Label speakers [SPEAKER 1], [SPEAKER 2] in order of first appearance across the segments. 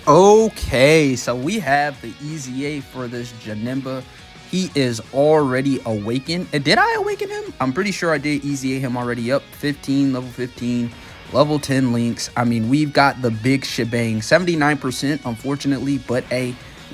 [SPEAKER 1] Okay, so we have the EZA for this Janemba. He is already awakened. Did I awaken him? I'm pretty sure I did EZA him already. Up 15, level 15, level 10 links. I mean, we've got the big shebang. 79%, unfortunately, but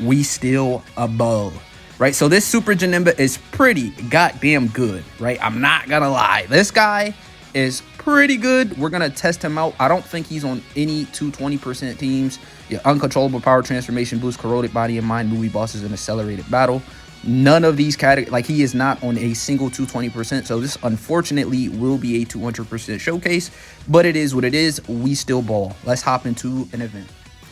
[SPEAKER 1] we still above. Right, so this Super Janemba is pretty goddamn good, right? I'm not gonna lie. This guy is pretty good. We're gonna test him out. I don't think he's on any 220% teams. Yeah, uncontrollable power transformation boost, corroded body and mind, movie bosses, and accelerated battle. None of these categories, like he is not on a single 220%. So this unfortunately will be a 200% showcase, but it is what it is. We still ball. Let's hop into an event.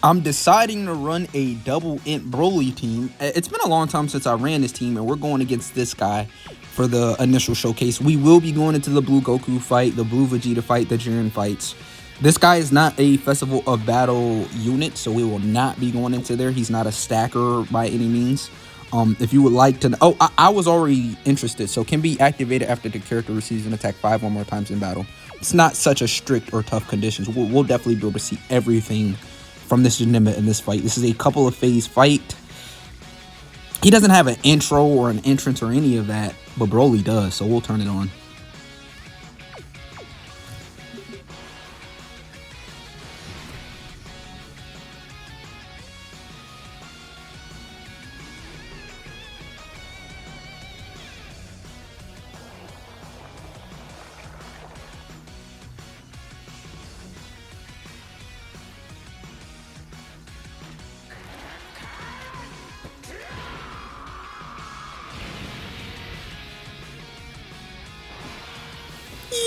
[SPEAKER 1] I'm deciding to run a double int Broly team. It's been a long time since I ran this team, and we're going against this guy for the initial showcase. We will be going into the blue Goku fight, the blue Vegeta fight, the Jiren fights. This guy is not a Festival of Battle unit, so we will not be going into there. He's not a stacker by any means. If you would like to... Oh, I was already interested, so can be activated after the character receives an attack 5 or more times in battle. It's not such a strict or tough conditions. We'll definitely be able to see everything from this Janemba in this fight. This is a couple of phase fight. He doesn't have an intro or an entrance or any of that, but Broly does, so we'll turn it on.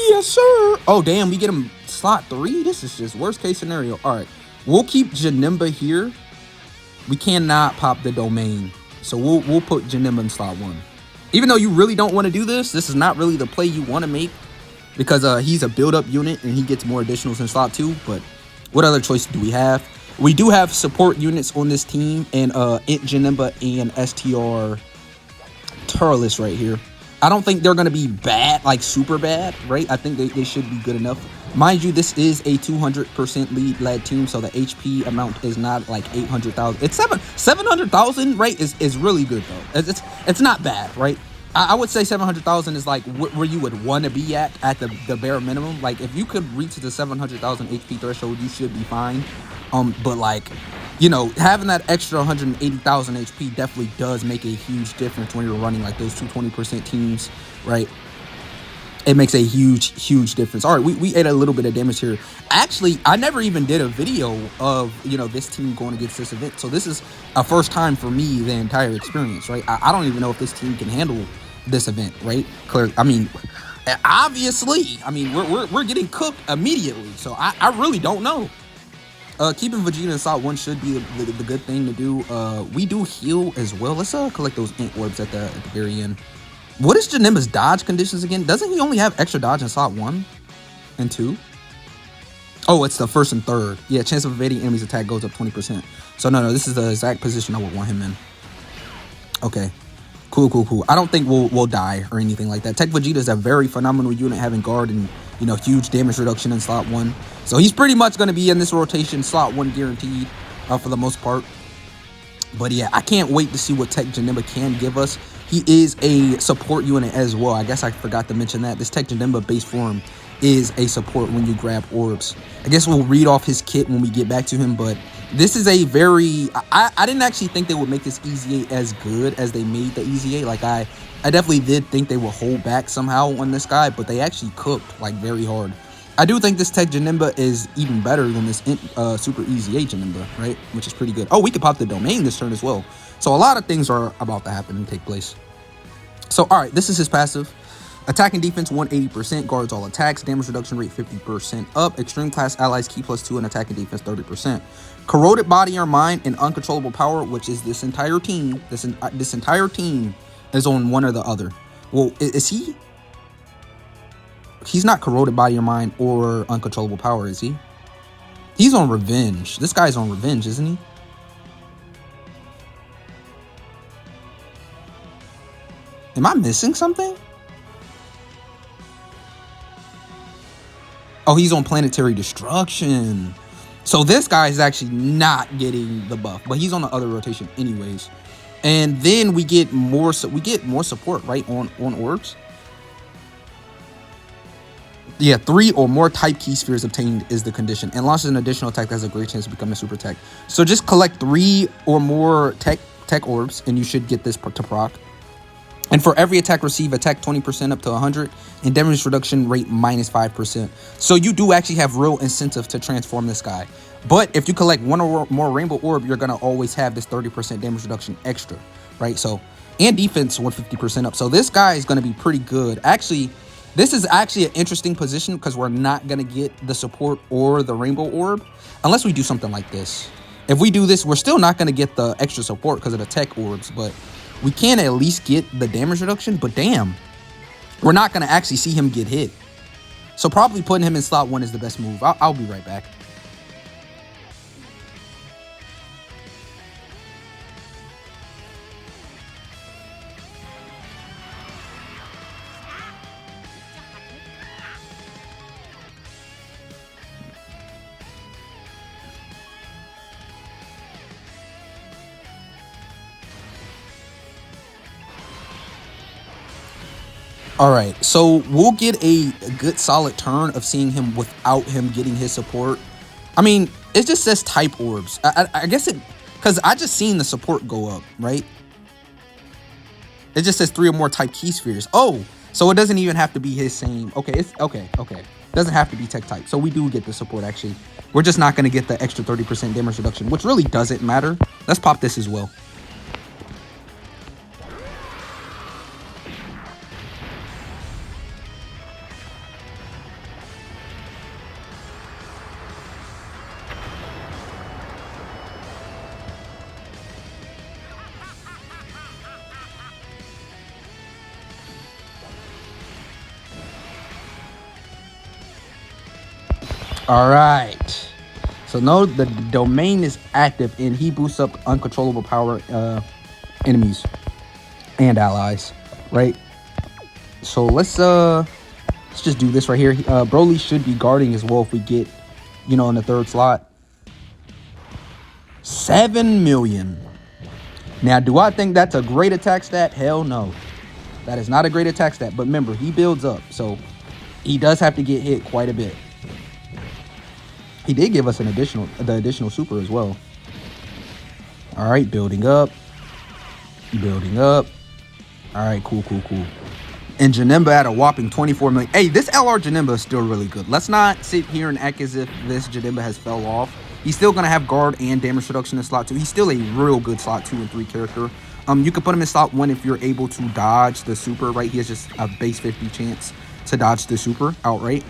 [SPEAKER 1] Yes, sir. Oh, damn, we get him slot 3? This is just worst case scenario. All right, we'll keep Janemba here. We cannot pop the domain, so we'll put Janemba in slot 1. Even though you really don't want to do this, this is not really the play you want to make because he's a build-up unit and he gets more additionals in slot 2. But what other choice do we have? We do have support units on this team, and Int Janemba and STR Turles right here. I don't think they're going to be bad, like super bad, right? I think they should be good enough. Mind you, this is a 200% lead-led team, so the HP amount is not like 800,000. It's 700,000, right? Is really good though. It's not bad, right? I would say 700,000 is like where you would want to be at the bare minimum. Like if you could reach the 700,000 HP threshold, you should be fine. But like, you know, having that extra 180,000 HP definitely does make a huge difference when you're running like those 220% teams, right? It makes a huge difference. All right, we ate a little bit of damage here. Actually, I never even did a video of, you know, this team going against this event. So this is a first time for me, the entire experience, right? I don't even know if this team can handle this event, right? Clearly, I mean, obviously, I mean, we're getting cooked immediately. So I really don't know. Keeping Vegeta in slot 1 should be the good thing to do. We do heal as well. Let's collect those int orbs at the very end. What is Janemba's dodge conditions again? Doesn't he only have extra dodge in slot 1 and 2? Oh, it's the first and third. Yeah, chance of evading enemy's attack goes up 20%. So no, this is the exact position I would want him in. Okay. Cool. I don't think we'll die or anything like that. Tech Vegeta is a very phenomenal unit, having guard and, you know, huge damage reduction in slot 1. So he's pretty much going to be in this rotation, slot 1 guaranteed for the most part. But yeah, I can't wait to see what Tech Janemba can give us. He is a support unit as well. I guess I forgot to mention that. This Tech Janemba base form is a support when you grab orbs. I guess we'll read off his kit when we get back to him, but this is a very... I didn't actually think they would make this EZA as good as they made the EZA. Like, I definitely did think they would hold back somehow on this guy, but they actually cooked, like, very hard. I do think this Tech Janemba is even better than this Super EZA Janemba, right? Which is pretty good. Oh, we could pop the domain this turn as well. So a lot of things are about to happen and take place. So, all right, this is his passive. Attack and defense 180%, guards all attacks, damage reduction rate 50% up, extreme class allies key +2, and attack and defense 30%. Corroded body or mind and uncontrollable power, which is this entire team. This entire team is on one or the other. Well, is he? He's not corroded body or mind or uncontrollable power, is he? He's on revenge. This guy's on revenge, isn't he? Am I missing something? Oh, he's on planetary destruction. So this guy is actually not getting the buff, but he's on the other rotation anyways. And then we get more support, right, on orbs. Yeah, 3 or more type key spheres obtained is the condition, and launches an additional attack that has a great chance to become a super tech. So just collect 3 or more tech orbs, and you should get this to proc. And for every attack received, attack 20% up to 100, and damage reduction rate -5%. So you do actually have real incentive to transform this guy. But if you collect 1 or more rainbow orb, you're gonna always have this 30% damage reduction extra, right? So, and defense 150% up. So this guy is gonna be pretty good. Actually, this is actually an interesting position because we're not gonna get the support or the rainbow orb unless we do something like this. If we do this, we're still not gonna get the extra support because of the tech orbs, but we can at least get the damage reduction. But damn, we're not gonna actually see him get hit. So probably putting him in slot 1 is the best move. I'll be right back. All right, so we'll get a good solid turn of seeing him without him getting his support. I mean, it just says type orbs. I guess it, because I just seen the support go up, right? It just says 3 or more type key spheres. Oh, so it doesn't even have to be his same. Okay, it's okay. Doesn't have to be tech type. So we do get the support actually. We're just not gonna get the extra 30% damage reduction, which really doesn't matter. Let's pop this as well. All right, so no, the domain is active and he boosts up uncontrollable power enemies and allies, right? So let's just do this right here. Broly should be guarding as well if we get, you know, in the 3rd slot. 7 million. Now, do I think that's a great attack stat? Hell no, that is not a great attack stat. But remember, he builds up, so he does have to get hit quite a bit. He did give us the additional super as well. All right, building up. All right, cool. And Janemba at a whopping 24 million. Hey, this LR Janemba is still really good. Let's not sit here and act as if this Janemba has fell off. He's still gonna have guard and damage reduction in slot 2. He's still a real good slot 2 and 3 character. You can put him in slot 1 if you're able to dodge the super, right? He has just a base 50 chance to dodge the super outright.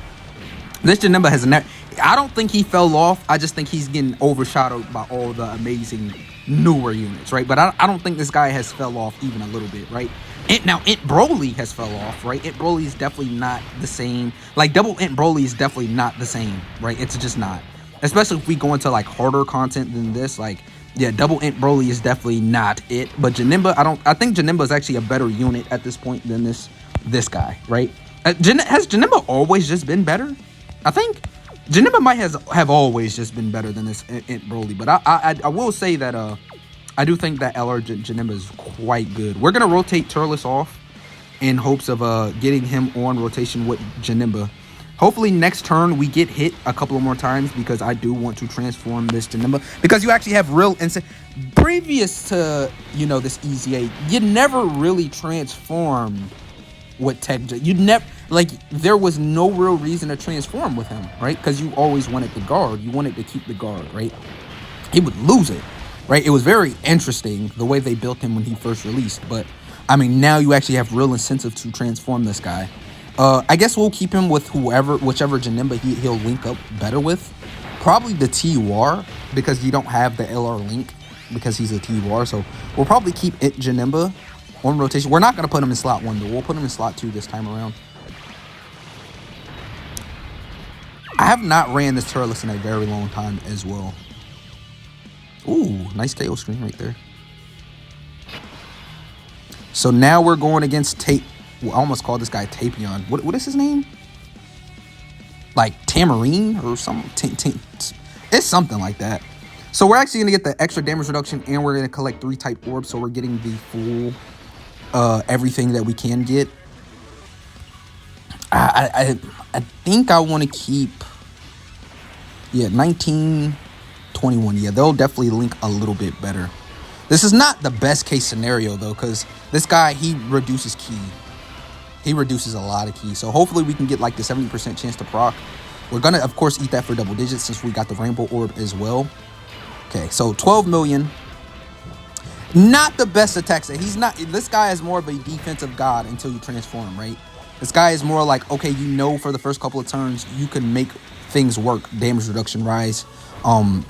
[SPEAKER 1] This Janemba has I don't think he fell off. I just think he's getting overshadowed by all the amazing newer units, right? But I don't think this guy has fell off even a little bit, right? Now, Int Broly has fell off, right? Int Broly is definitely not the same. Like, double Int Broly is definitely not the same, right? It's just not. Especially if we go into, like, harder content than this. Like, yeah, double Int Broly is definitely not it. But Janemba, I think Janemba is actually a better unit at this point than this guy, right? Has Janemba always just been better? I think Janemba might have always just been better than this Int Broly, but I will say that I do think that LR Janemba is quite good. We're gonna rotate Turles off in hopes of getting him on rotation with Janemba. Hopefully next turn we get hit a couple of more times because I do want to transform this Janemba because you actually have real previous to, you know, this EZA, you never really transformed with tech. You'd never, like, there was no real reason to transform with him, right? Because you always wanted the guard. You wanted to keep the guard, right? He would lose it, right? It was very interesting the way they built him when he first released. But, I mean, now you actually have real incentive to transform this guy. I guess we'll keep him with whichever Janemba he'll link up better with. Probably the T-War, because you don't have the LR link because he's a T-War. So we'll probably keep it Janemba on rotation. We're not going to put him in slot 1, though. We'll put him in slot 2 this time around. I have not ran this Turles in a very long time as well. Ooh, nice tail screen right there. So now we're going against Tape. Well, I almost called this guy Tapion. What is his name? Like Tamarine or something? It's something like that. So we're actually gonna get the extra damage reduction, and we're gonna collect 3 type orbs, so we're getting the full everything that we can get. I think I want to keep, yeah, 19, 21. Yeah, they'll definitely link a little bit better. This is not the best case scenario though, because this guy, he reduces ki. He reduces a lot of ki. So hopefully we can get like the 70% chance to proc. We're gonna, of course, eat that for double digits since we got the rainbow orb as well. Okay, so 12 million. Not the best attack set. He's not. This guy is more of a defensive god until you transform, right? This guy is more like, okay, you know, for the first couple of turns, you can make things work. Damage reduction rise,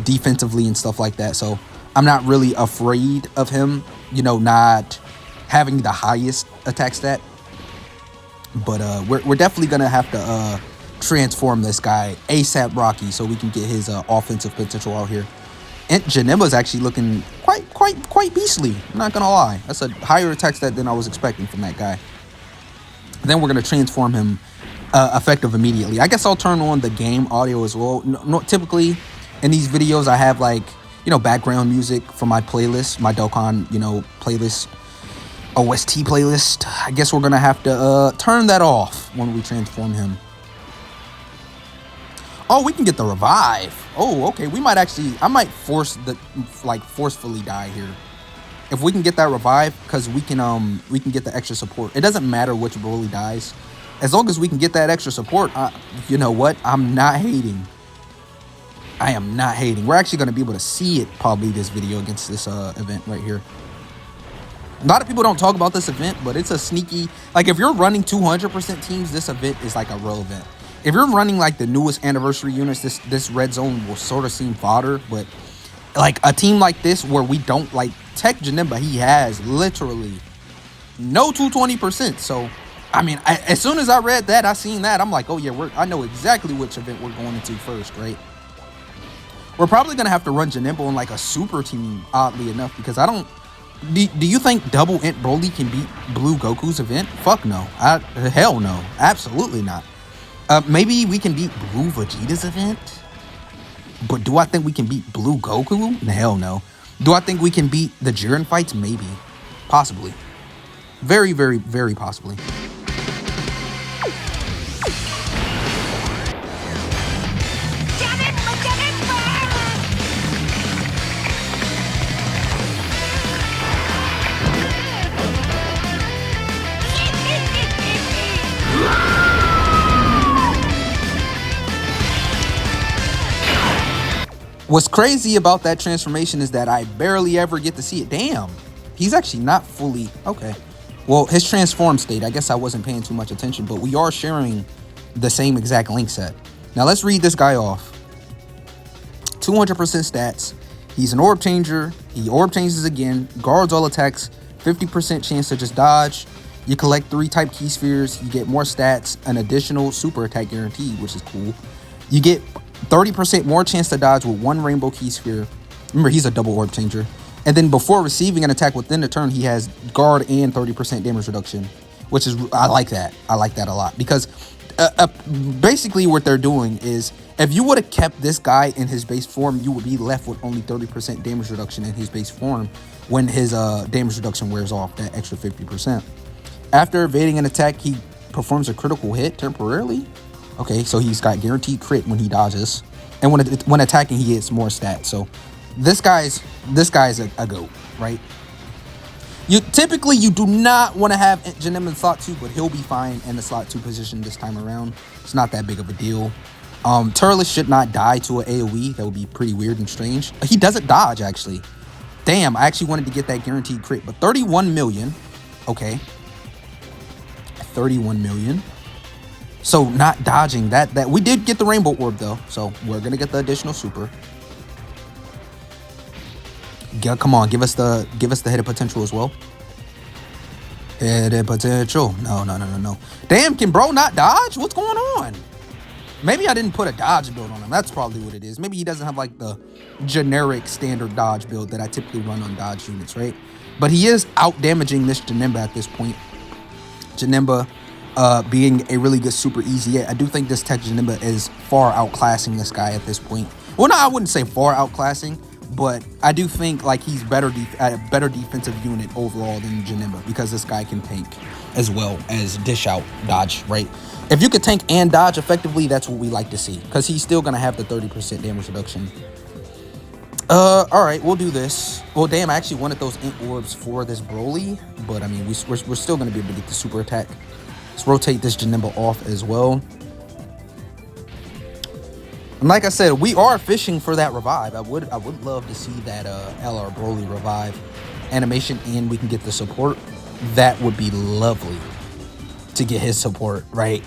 [SPEAKER 1] defensively and stuff like that. So I'm not really afraid of him, you know, not having the highest attack stat. But we're definitely gonna have to transform this guy ASAP Rocky so we can get his offensive potential out here. And Janemba's actually looking quite beastly. I'm not gonna lie. That's a higher attack stat than I was expecting from that guy. Then we're gonna transform him effective immediately. I guess I'll turn on the game audio as well. Typically in these videos I have, like, you know, background music for my playlist, my Dokkan, you know, playlist, OST playlist. I guess we're gonna have to turn that off when we transform him. Oh, we can get the revive. Oh, okay. We might actually, I might forcefully die here. If we can get that revive, because we can get the extra support. It doesn't matter which Broly dies. As long as we can get that extra support, you know what? I'm not hating. I am not hating. We're actually going to be able to see it probably this video against this event right here. A lot of people don't talk about this event, but it's a sneaky, like, if you're running 200% teams, this event is like a real event. If you're running like the newest anniversary units, this red zone will sort of seem fodder. But like a team like this where we don't, like Tech Janemba, he has literally no 220%. So I mean, as soon as I read that, I seen that, I'm like, oh yeah, I know exactly which event we're going into first, right? We're probably gonna have to run Janemba on like a super team, oddly enough, because I don't. Do you think double Int Broly can beat Blue Goku's event? Fuck no. Hell no. Absolutely not. Maybe we can beat Blue Vegeta's event, but do I think we can beat Blue Goku? Hell no. Do I think we can beat the Jiren fights? Maybe. Possibly. Very, very, very possibly. What's crazy about that transformation is that I barely ever get to see it. Damn, he's actually not fully, okay. Well, his transform state, I guess I wasn't paying too much attention, but we are sharing the same exact link set. Now let's read this guy off. 200% stats. He's an orb changer. He orb changes again, guards all attacks, 50% chance to just dodge. You collect 3 type key spheres. You get more stats, an additional super attack guarantee, which is cool. You get 30% more chance to dodge with 1 rainbow key sphere. Remember, he's a double orb changer. And then before receiving an attack within the turn, he has guard and 30% damage reduction, which is, I like that. I like that a lot, because basically what they're doing is, if you would have kept this guy in his base form, you would be left with only 30% damage reduction in his base form when his damage reduction wears off, that extra 50%. After evading an attack, he performs a critical hit temporarily. Okay, so he's got guaranteed crit when he dodges, and when attacking, he gets more stats. So this guy's a goat, right? You do not want to have Janemba in slot 2, but he'll be fine in the slot 2 position this time around. It's not that big of a deal. Turles should not die to an AoE. That would be pretty weird and strange. He doesn't dodge, actually. Damn, I actually wanted to get that guaranteed crit, but 31 million. Okay, 31 million. So not dodging that we did get the rainbow orb though, so we're gonna get the additional super. Yeah, come on, give us the hidden potential as well. Hidden potential. No. Damn, can bro not dodge? What's going on? Maybe I didn't put a dodge build on him. That's probably what it is. Maybe he doesn't have like the generic standard dodge build that I typically run on dodge units, right? But he is out damaging this Janemba at this point. Janemba being a really good super easy. I do think this Tech Janemba is far outclassing this guy at this point. Well, no, I wouldn't say far outclassing, but I do think like he's better at a better defensive unit overall than Janemba, because this guy can tank as well as dish out dodge, right? If you could tank and dodge effectively, that's what we like to see, because he's still gonna have the 30% damage reduction. All right, we'll do this. Well, damn, I actually wanted those int orbs for this Broly, but I mean, we're still gonna be able to get the super attack. Let's rotate this Janemba off as well. And like I said, we are fishing for that revive. I would love to see that LR Broly revive animation, and we can get the support. That would be lovely to get his support, right?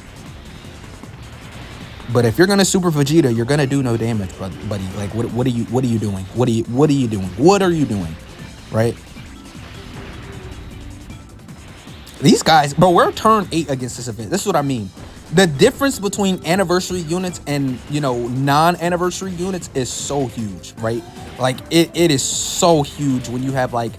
[SPEAKER 1] But if you're gonna super Vegeta, you're gonna do no damage, buddy. Like, what are you doing? What are you doing? Right? These guys, bro, we're turn 8 against this event. This is what I mean. The difference between anniversary units and, you know, non-anniversary units is so huge, right? Like, it is so huge when you have, like,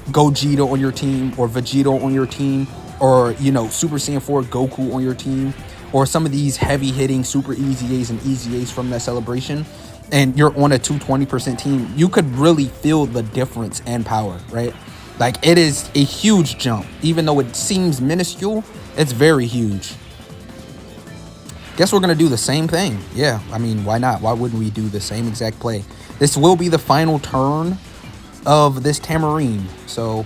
[SPEAKER 1] Gogeta on your team, or Vegeta on your team, or, you know, Super Saiyan 4 Goku on your team, or some of these heavy-hitting Super EZAs and EZAs from that celebration, and you're on a 220% team. You could really feel the difference and power, right? Like, it is a huge jump. Even though it seems minuscule, it's very huge. Guess we're going to do the same thing. Yeah, I mean, why not? Why wouldn't we do the same exact play? This will be the final turn of this Tamarine. So,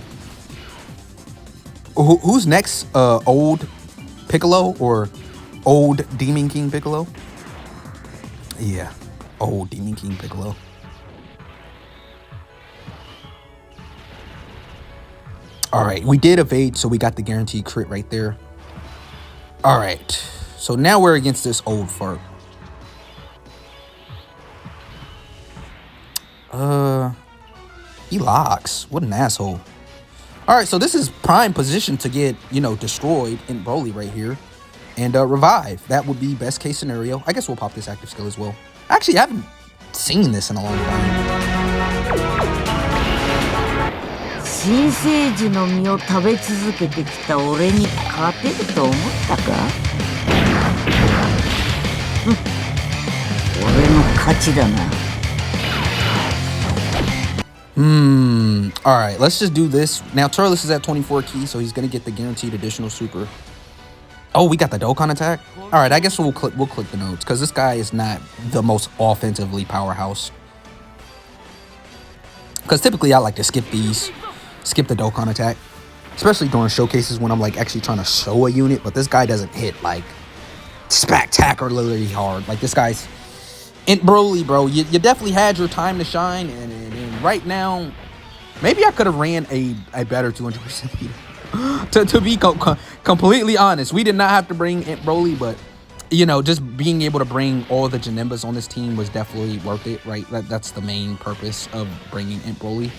[SPEAKER 1] who's next? Old Piccolo or old Demon King Piccolo? Yeah, old Demon King Piccolo. All right, we did evade, so we got the guaranteed crit right there. All right. So now we're against this old fart. He locks. What an asshole. All right, so this is prime position to get, you know, destroyed in Broly right here. And revive. That would be best case scenario. I guess we'll pop this active skill as well. Actually, I haven't seen this in a long time.
[SPEAKER 2] 新生児の実を食べ続けてきた俺に勝てると思ったか？俺の勝ちだな。
[SPEAKER 1] All right, let's just do this. Now, Turles is at 24 key, so he's going to get the guaranteed additional super. Oh, we got the Dokkan attack? All right, I guess we'll click the notes, because this guy is not the most offensively powerhouse. Because typically I like to skip these. Skip the Dokkan attack, especially during showcases when I'm like actually trying to show a unit, but this guy doesn't hit like spectacularly hard. Like, this guy's in Broly, bro. You definitely had your time to shine, and right now, maybe I could have ran a better 200% leader. to be completely honest, we did not have to bring Int Broly, but you know, just being able to bring all the Janembas on this team was definitely worth it, right? That's the main purpose of bringing Int Broly.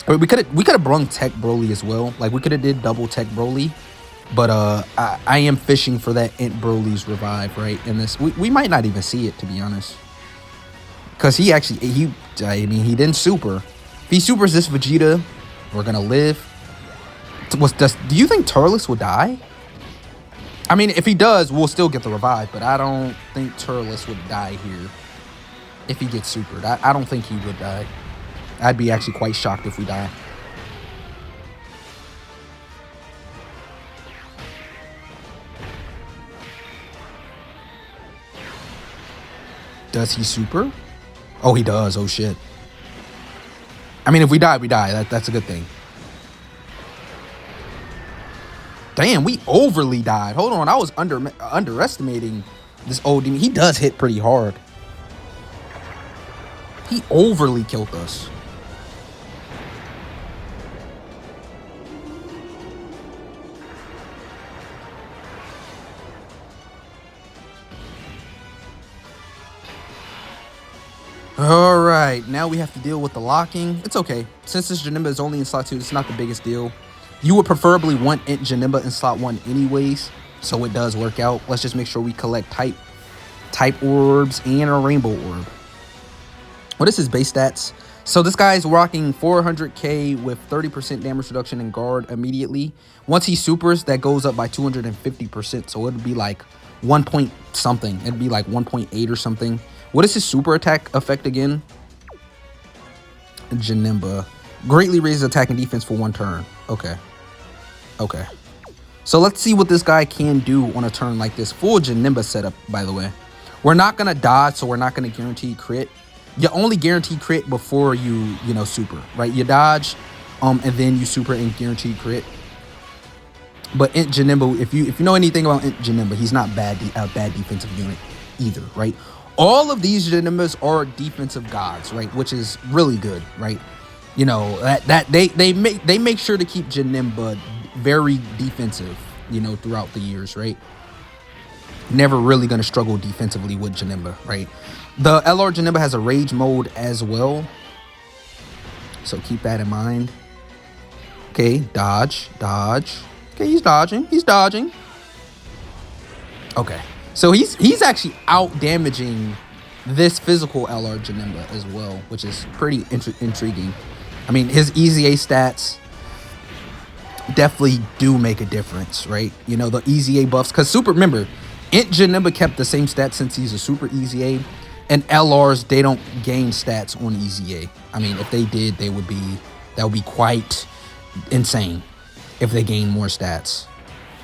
[SPEAKER 1] We could have brung Tech Broly as well. Like, we could have did double Tech Broly, but I am fishing for that Int Broly's revive, right? In this, we might not even see it, to be honest, because he didn't super. If he supers this Vegeta, we're gonna live. Do you think Turles would die? I mean, if he does, we'll still get the revive, but I don't think Turles would die here if he gets supered. I don't think he would die. I'd be actually quite shocked if we die. Does he super? Oh, he does. Oh, shit. I mean, if we die, we die. That's a good thing. Damn, we overly died. Hold on. I was underestimating this old demon. He does hit pretty hard. He overly killed us. All right, now we have to deal with the locking. It's okay. Since this Janemba is only in slot 2, it's not the biggest deal. You would preferably want Janemba in slot 1 anyways, so it does work out. Let's just make sure we collect type orbs and a rainbow orb. What is his base stats? So this guy's rocking 400k with 30% damage reduction and guard immediately. Once he supers, that goes up by 250%, so it would be like 1 point something. It'd be like 1.8 or something. What is his super attack effect again? Janemba. Greatly raises attack and defense for 1 turn. Okay. Okay. So let's see what this guy can do on a turn like this. Full Janemba setup, by the way. We're not going to dodge, so we're not going to guarantee crit. You only guarantee crit before you know, super, right? You dodge, and then you super and guarantee crit. But Int Janemba, if you know anything about Int Janemba, he's not a bad defensive unit either, right? All of these Janembas are defensive gods, right? Which is really good, right? You know, that they make sure to keep Janemba very defensive, you know, throughout the years, right? Never really going to struggle defensively with Janemba, right? The LR Janemba has a rage mode as well, so keep that in mind. Okay, dodge. Okay, he's dodging. Okay, so he's actually out damaging this physical LR Janemba as well, which is pretty intriguing. I mean, his EZA stats definitely do make a difference, right? You know, the EZA buffs, because remember, Int Janemba kept the same stats since he's a super EZA, and LRs, they don't gain stats on EZA. I mean, if they did, that would be quite insane if they gain more stats.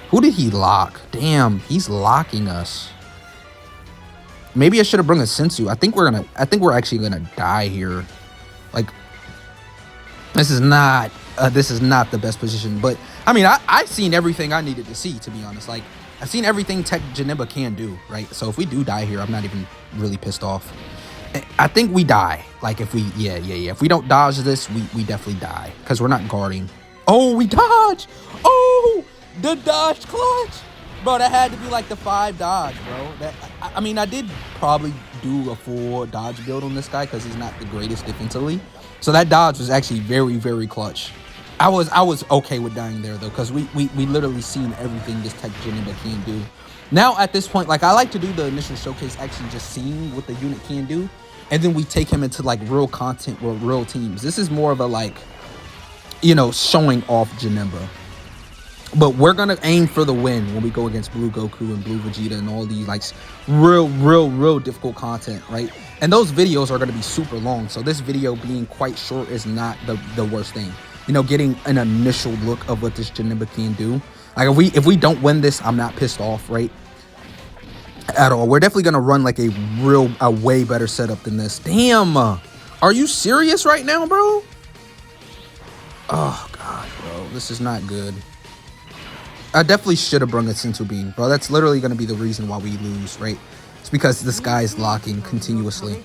[SPEAKER 1] Who did he lock? Damn, he's locking us. Maybe I should have brought a Sensu. I think we're actually gonna die here. Like, this is not the best position, but I mean, I've seen everything I needed to see, to be honest. Like, I've seen everything Tech Janemba can do, right? So if we do die here, I'm not even really pissed off. I think we die. Like, if we, yeah. If we don't dodge this, we definitely die, because we're not guarding. Oh, we dodge. Oh, the dodge clutch. Bro, that had to be like the 5 dodge, bro. I mean, I did probably do a full dodge build on this guy because he's not the greatest defensively. So that dodge was actually very, very clutch. I was okay with dying there, though, because we literally seen everything this Tech Janemba can do. Now, at this point, like, I like to do the initial showcase actually just seeing what the unit can do, and then we take him into, like, real content or real teams. This is more of a, like, you know, showing off Janemba. But we're going to aim for the win when we go against Blue Goku and Blue Vegeta and all these, like, real difficult content, right? And those videos are going to be super long. So this video being quite short is not the worst thing. You know, getting an initial look of what this Janemba can do. Like, if we don't win this, I'm not pissed off, right? At all. We're definitely going to run, like, a way better setup than this. Damn. Are you serious right now, bro? Oh, God, bro. This is not good. I definitely should have brung a Sensu Bean, bro. That's literally going to be the reason why we lose, right? It's because this guy is locking continuously.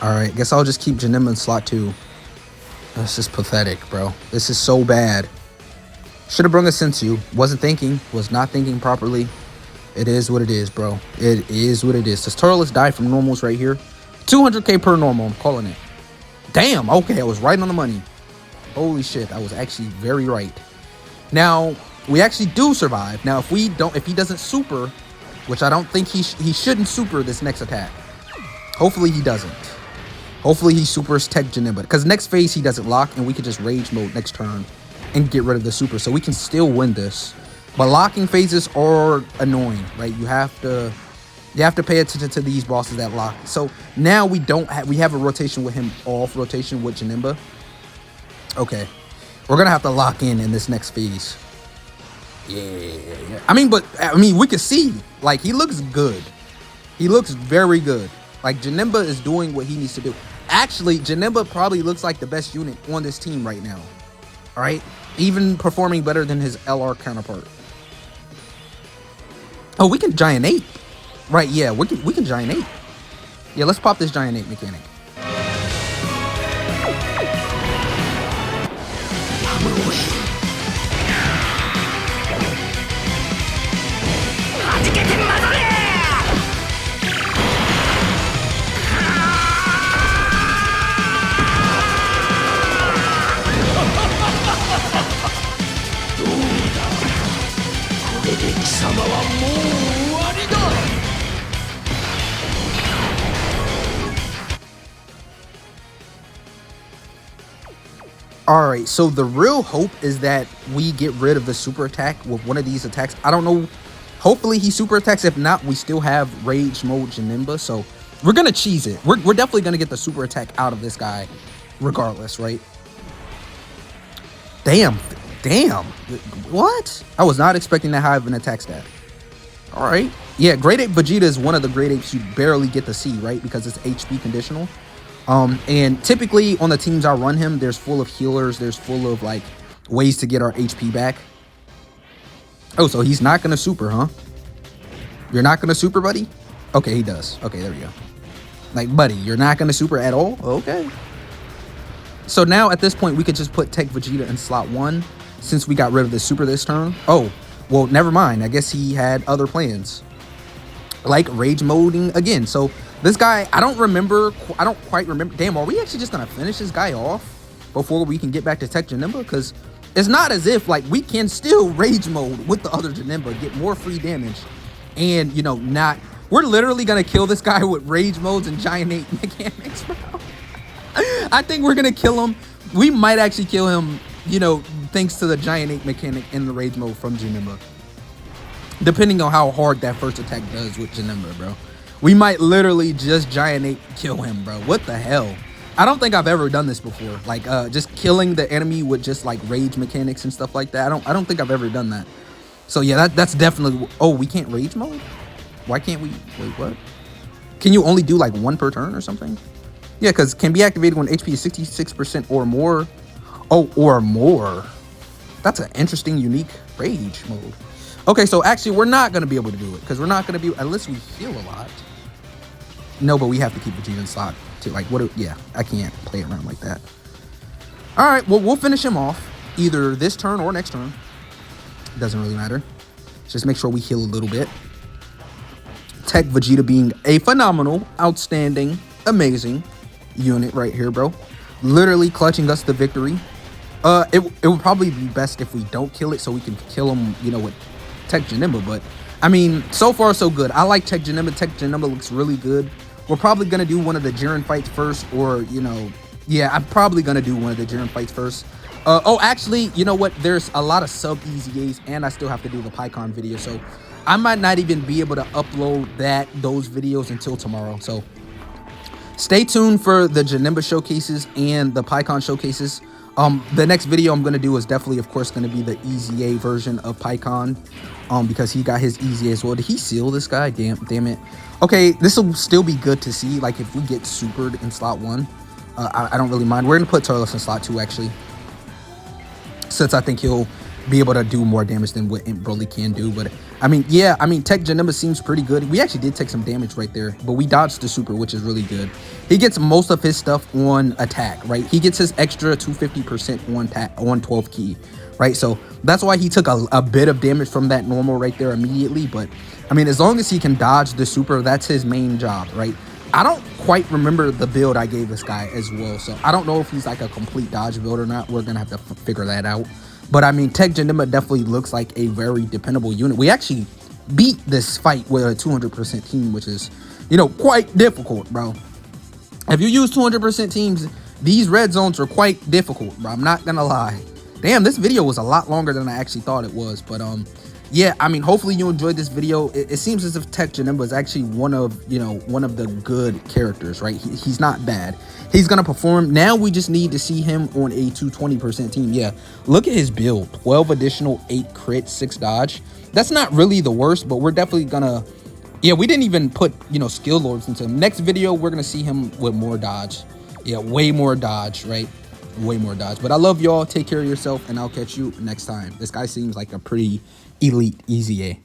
[SPEAKER 1] Alright, guess I'll just keep Janemba in slot 2. This is pathetic, bro. This is so bad. Should have brung a Sensu. Was not thinking properly. It is what it is, bro. It is what it is. This Turles die from normals right here. 200k per normal. I'm calling it. Damn. Okay, I was right on the money. Holy shit. I was actually very right. Now, we actually do survive. Now, if he doesn't super, which I don't think he shouldn't super this next attack. Hopefully he doesn't. Hopefully he supers Tech Janemba. Because next phase he doesn't lock, and we can just rage mode next turn and get rid of the super. So we can still win this. But locking phases are annoying, right? You have to pay attention to these bosses that lock. So now we have a rotation with him, off rotation with Janemba. Okay, we're gonna have to lock in this next phase. Yeah. I mean, we can see, like, he looks good. He looks very good. Like, Janemba is doing what he needs to do. Actually, Janemba probably looks like the best unit on this team right now. All right, even performing better than his LR counterpart. Oh, we can Giant Ape. Right, yeah, we can Giant Ape. Yeah, let's pop this Giant Ape mechanic. All right, so the real hope is that we get rid of the super attack with one of these attacks. I don't know. Hopefully he super attacks. If not, we still have Rage Mode Janemba. So we're going to cheese it. We're definitely going to get the super attack out of this guy regardless, right? Damn. What? I was not expecting that high of an attack stat. All right. Yeah, Grade 8 Vegeta is one of the Grade 8s you barely get to see, right? Because it's HP conditional. And typically on the teams I run him, there's full of healers. There's full of like ways to get our HP back. Oh, so he's not going to super, huh? You're not going to super, buddy? Okay, he does. Okay, there we go. Like, buddy, you're not going to super at all? Okay. So now at this point, we could just put Tech Vegeta in slot 1 since we got rid of the super this turn. Oh, well, never mind. I guess he had other plans. Like rage moding again. So this guy, I don't quite remember. Damn, are we actually just gonna finish this guy off before we can get back to Tech Janemba? Because it's not as if like we can still rage mode with the other Janemba, get more free damage, and you know, we're literally gonna kill this guy with rage modes and giant 8 mechanics, bro. I think we're gonna kill him. We might actually kill him, you know, thanks to the giant 8 mechanic in the rage mode from Janemba. Depending on how hard that first attack does with Janemba, bro. We might literally just giant 8 kill him, bro. What the hell? I don't think I've ever done this before. Like just killing the enemy with just like rage mechanics and stuff like that. I don't think I've ever done that. So yeah, that's definitely. Oh, we can't rage mode? Why can't we? Wait, what? Can you only do like 1 per turn or something? Yeah, because can be activated when HP is 66% or more. Oh, or more. That's an interesting, unique rage mode. Okay, so actually we're not going to be able to do it because we're not going to be, unless we heal a lot. No, but we have to keep Vegeta in slot too. Like, yeah, I can't play around like that. All right, well, we'll finish him off either this turn or next turn. Doesn't really matter. Just make sure we heal a little bit. Tech Vegeta being a phenomenal, outstanding, amazing unit right here, bro. Literally clutching us the victory. It would probably be best if we don't kill it so we can kill him, you know, with Tech Janemba. But I mean, so far so good. I like Tech Janemba. Tech Janemba looks really good. We're probably gonna do one of the Jiren fights first, or you know, yeah, I'm probably gonna do one of the Jiren fights first. Oh, actually, you know what? There's a lot of sub EZAs, and I still have to do the PyCon video, so I might not even be able to upload those videos until tomorrow. So stay tuned for the Janemba showcases and the PyCon showcases. The next video I'm gonna do is definitely, of course, gonna be the EZA version of PyCon, because he got his EZA as well. Did he seal this guy? Damn it. Okay, this will still be good to see. Like if we get supered in slot 1, I don't really mind. We're gonna put Turles in slot 2 actually, since I think he'll be able to do more damage than what Broly can do. But I mean, yeah, I mean, Tech Janemba seems pretty good. We actually did take some damage right there, but we dodged the super, which is really good. He gets most of his stuff on attack, right? He gets his extra 250% on 12 key, right? So that's why he took a bit of damage from that normal right there immediately. But I mean, as long as he can dodge the super, that's his main job, right? I don't quite remember the build I gave this guy as well, so I don't know if he's like a complete dodge build or not. We're gonna have to figure that out. But I mean, Tech Janemba definitely looks like a very dependable unit. We actually beat this fight with a 200% team, which is, you know, quite difficult, bro. If you use 200% teams, these red zones are quite difficult, bro. I'm not gonna lie. Damn, this video was a lot longer than I actually thought it was. But yeah, I mean, hopefully you enjoyed this video. It seems as if Tech Janemba is actually one of the good characters, right? He's not bad. He's gonna perform. Now we just need to see him on a 220% team. Yeah, look at his build: 12 additional, 8 crit, 6 dodge. That's not really the worst, but we're definitely gonna. Yeah, we didn't even put, you know, skill lords into him. Next video, we're gonna see him with more dodge. Yeah, way more dodge, right? Way more dodge. But I love y'all. Take care of yourself, and I'll catch you next time. This guy seems like a pretty elite EZA.